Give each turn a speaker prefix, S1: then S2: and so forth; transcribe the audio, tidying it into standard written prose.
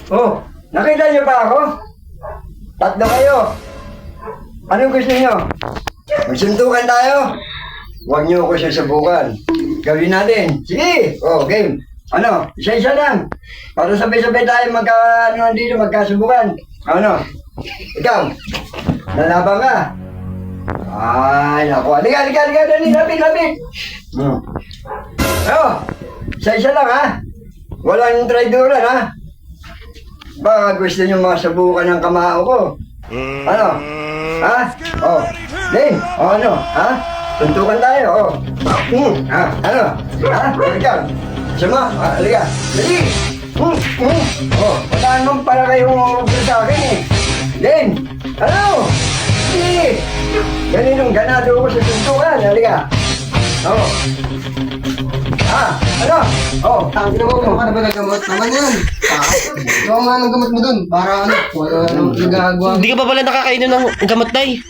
S1: Oh, nakita niyo ba ako? Tatlo kayo. Anong gusto niyo? Magsuntukan tayo? Huwag niyo ako sasabukan. Gawin natin. Sige. Oh, game. Ano? Isa-isa lang. Para sabay-sabay tayo magkasubukan. Ano? Ikaw? Lalaban ka? Ay, naku. Halika. Dali, lapit. Oh, isa-isa lang ha. Walang traidoran ha. Baka gusto niyo masabukan ng kamao ko. Ano? Ha? Oh. Din. Oh, ano? Ha? Tuntukan tayo. Oh. Ha? Ano? Ha? Halika. Sama. Halika. Dali. Oh. Wala naman para kayong sa akin eh. Din. Ano? Sige. Ganinong ganado ko sa tuntukan. Halika. Oh. Ano? Oh.
S2: Tangin mo, kung ano ba nagamot naman yan? Ikaw nga ng gamot mo dun, para ano, wala nang nagagawa.
S3: Hindi ka pa pala nakakainom ng gamot, Nay.